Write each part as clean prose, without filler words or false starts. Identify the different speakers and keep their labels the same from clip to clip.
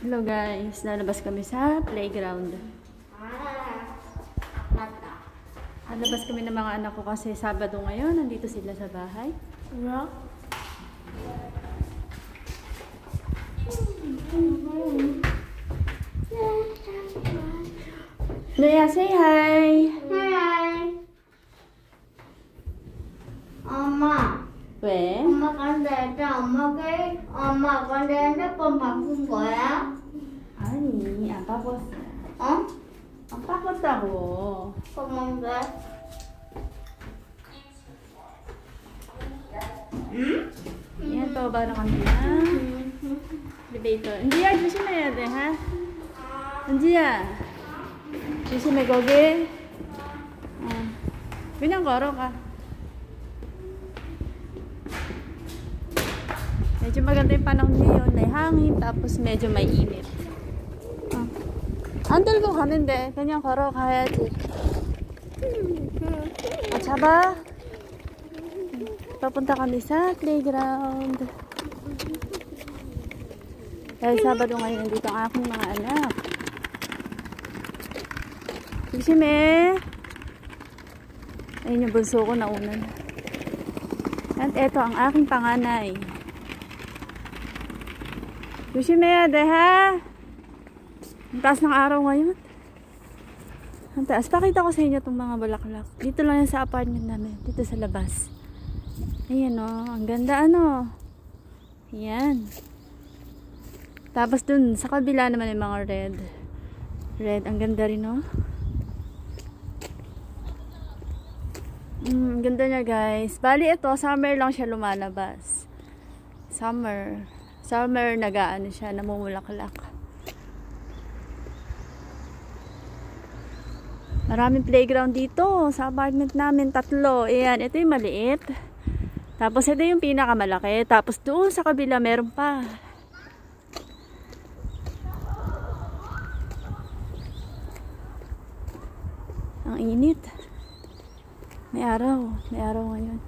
Speaker 1: Hello guys, lalabas kami sa playground. Lalabas kami ng mga anak ko kasi Sabado ngayon, nandito sila sa bahay. Yeah. Leia, say hi!
Speaker 2: Hi! 엄마,
Speaker 1: 왜?
Speaker 2: 엄마 근데 엄마 근데 핸드폰 바꾼 거야?
Speaker 1: 아니, 안 바꿨어.
Speaker 2: 어?
Speaker 1: 안 바꿨다고.
Speaker 2: 그런데? 응?
Speaker 1: Yan, pababa na kami na elevator. Anjiya, 조심해야 돼, ha? Anjiya, 조심해, 거기. 그냥 걸어가. Medyo maganda yung panahon ngayon. May hangin, tapos medyo may init. 안 들고 가는데 그냥 걸어가야지. 잡아. Papunta kami sa playground. Dahil Sabado ngayon nandito ang aking mga anak. Joshime. Ayun yung bunso ko naunan. At eto ang aking panganay. Joshime, deha. Ang taas ng araw ngayon. Ang taas. Pakita ko sa inyo itong mga bulaklak. Dito lang yan sa apartment namin. Dito sa labas. Ayan o. Ang ganda ano. Ayan. Tapos dun sa kabila naman yung mga red. Red. Ang ganda rin o. Ang ganda niya guys. Bali ito. Summer lang siya lumalabas. Summer. Summer nagaano siya. Namumulaklak. Maraming playground dito sa apartment namin. 3. Ayan. Ito yung maliit. Tapos ito yung pinakamalaki. Tapos doon sa kabila meron pa. Ang init. May araw. May araw ngayon.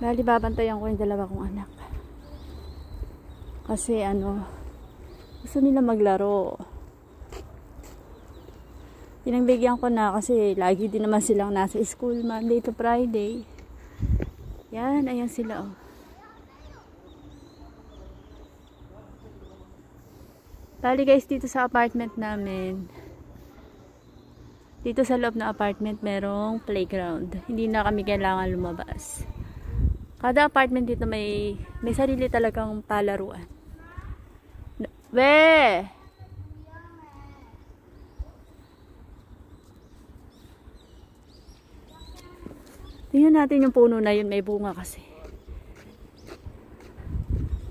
Speaker 1: Bali babantayan ko yung 2 kong anak. Kasi ano, gusto nila maglaro. Pinagbigyan ko na kasi lagi din naman silang nasa school Monday to Friday. Yan, ayan sila oh. Bali guys, dito sa apartment namin, dito sa loob ng apartment merong playground. Hindi na kami kailangan lumabas. Kada apartment dito may sarili talagang palaruan. We! Tingnan natin yung puno na yun, may bunga kasi.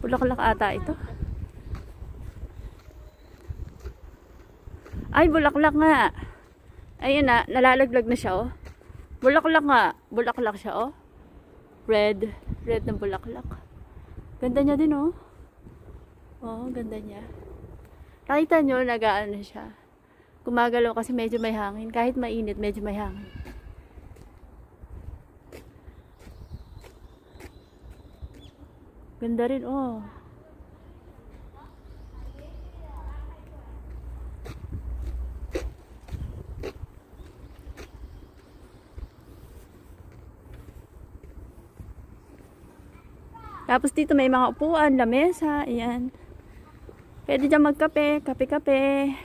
Speaker 1: Bulaklak ata ito. Ay, bulaklak nga. Ayun na, nalalaglag na siya oh. Bulaklak nga, bulaklak siya oh. Red, red ng bulaklak. Ganda niya din oh. Oh, ganda niya. Nakita nyo, nagaano siya. Gumagalaw kasi medyo may hangin. Kahit mainit, medyo may hangin. Ganda rin, oh. Tapos dito may mga upuan, lamesa, ayan. Pwede dyan magkape, kape-kape.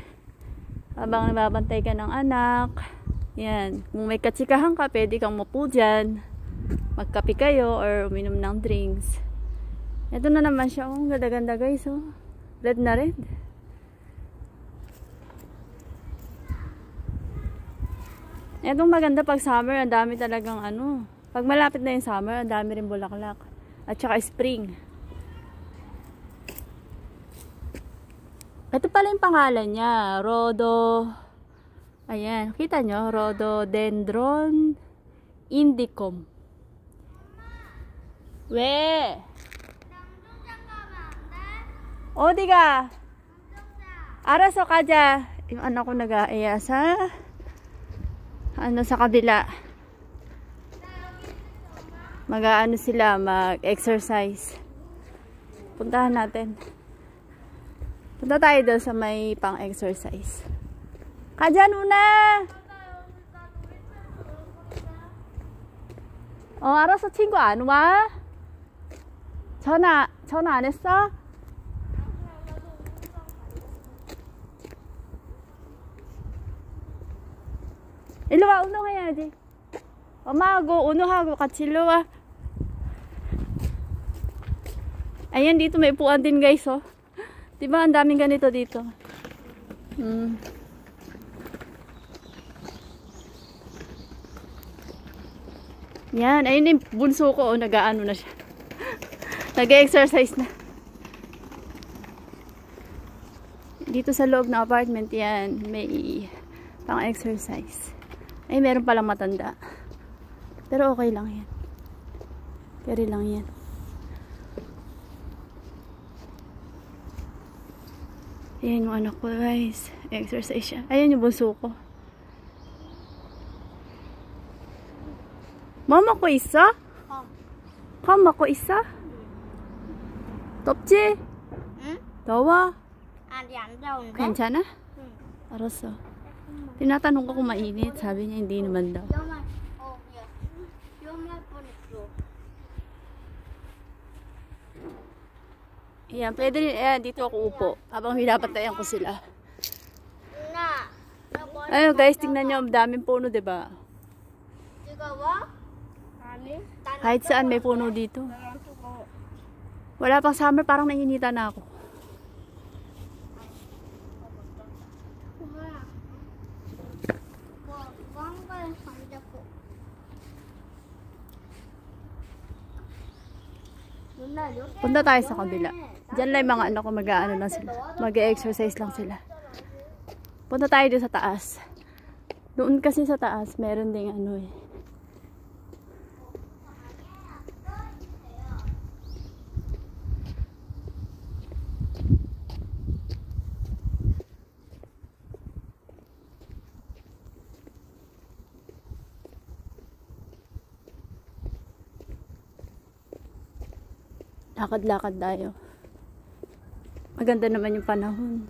Speaker 1: Habang nababantay ka ng anak. Ayan. Kung may katsikahan ka, pwede kang mupo dyan. Magkape kayo or uminom ng drinks. Ito na naman siya. Oh, ganda-ganda guys. Oh. Red na red. Itong maganda pag summer. Ang dami talagang ano. Pag malapit na yung summer, ang dami rin bulaklak. At saka spring. Ito pala yung pangalan niya. Ayan. Kita nyo? Rhododendron indicum. 왜? 어디 가? 알아서 가자. Yung anak ko nag-aaya sa kabila. Mag-aano sila, mag-exercise. Puntahan natin. Punta tayo doon sa may pang-exercise. Kajan una! 알았어. 친구 안 와? 전화 안 했어? 일로 와, 운동해야지. 엄마하고 운동하고 같이 일로 와. Ayan, dito may upuan din guys, oh. Diba, ang daming ganito dito. Yan, ayun yung bunso ko, oh, nag-aano na siya. Nag-exercise na. Dito sa loob ng apartment, yan, may pang-exercise. Ay, meron palang matanda. Pero okay lang yan. Carry lang yan. Ayan yung anak ko guys. Exercise siya. Ayan yung bunso ko. Mama ko isa? Mama ko isa? 덥지?
Speaker 2: 응?
Speaker 1: 더워?
Speaker 2: 아니 안 더운데?
Speaker 1: 괜찮아? 알았어. tinatanong ko kung mainit. Sabi niya hindi naman daw.
Speaker 2: 위험할 뻔했어.
Speaker 1: Ayan, pwede rin. Ayan, dito ako upo. Habang pinapatayan ko sila. Ayun guys, tingnan nyo. Ang daming puno, diba?
Speaker 2: 뜨거워? 아니.
Speaker 1: Kahit saan may puno dito. Wala pang summer, parang nainita na ako. Punta tayo sa kabila. Diyan lang yung mga anak ko mag-aano lang sila. Mag-exercise lang sila. Punta tayo doon sa taas. Doon kasi sa taas, meron ding ano eh. Lakad-lakad tayo. Maganda naman yung panahon.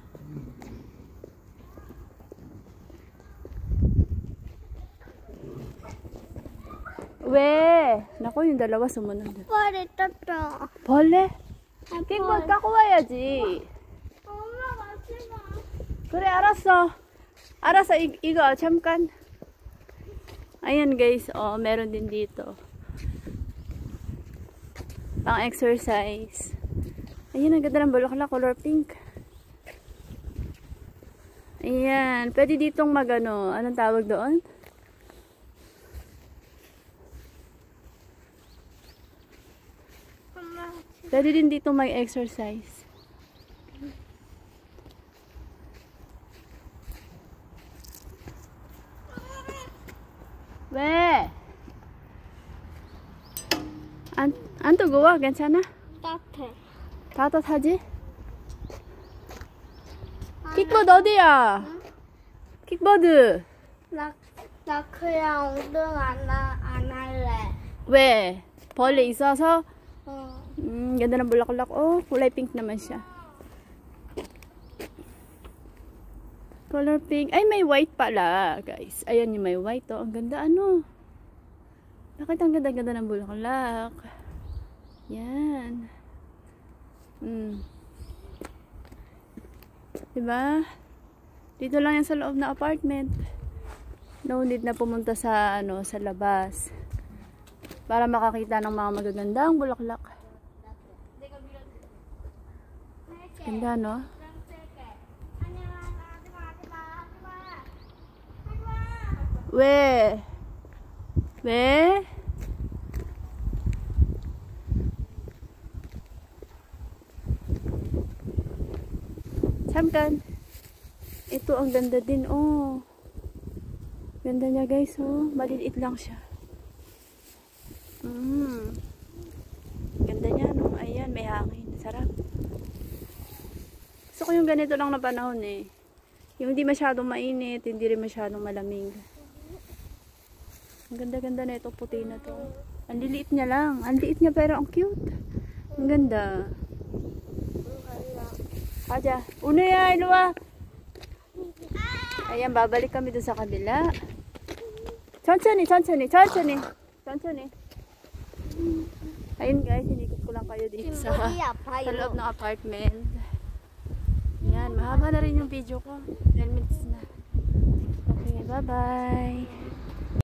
Speaker 1: 왜? 나고 yung dalawa sumunod.
Speaker 2: 빨리 떴다.
Speaker 1: 벌레? 킥볼 갖고 와야지.
Speaker 2: 엄마 같이 가.
Speaker 1: 그래, 알았어. 알았어, 이거 잠깐. Ayan guys, oh, meron din dito. Pang exercise. Ayan, ang ganda ng bulaklak, color pink. Ayan, pwede ditong magano, anong tawag doon? Pwede din ditong mag-exercise. 왜? 안 뜨거워? 괜찮아?
Speaker 2: 따뜻해.
Speaker 1: 따뜻하지? 킥보드 어디야? 킥보드.
Speaker 2: 나 그냥 운동 안 할래.
Speaker 1: 왜? 벌레 있어서?
Speaker 2: 어.
Speaker 1: Ganda ng bulaklak. Oh, kulay pink naman siya. Color pink. Ay, may white pala, guys. Ayan yung may white. Oh, ang ganda, ano? Bakit ang ganda-ganda ng bulaklak? Yan. Diba? Dito lang yan sa loob na apartment. No need na pumunta sa, ano, sa labas. Para makakita ng mga magagandang bulaklak. Ganda, no? 왜? 왜? 잠깐. Ito ang ganda din, oh. Ganda niya, guys, oh. Maliliit lang siya. Ganda niya, no? Ayan, may hangin. Sarap. Gusto ko yung ganito lang na panahon, eh. Yung hindi masyadong mainit, hindi rin masyadong malamig. Ang ganda-ganda na ito, puti na to. Ang liliit niya lang. Ang liit niya pero ang cute. Ang ganda. Kaja. Unoy, illo wa. Ayan, babalik kami doon sa kabila. 천천히. Ayun guys, inikot ko lang kayo dito sa loob ng apartment. Yan, mahaba na rin yung video ko. 10 minutes na. Okay, bye-bye.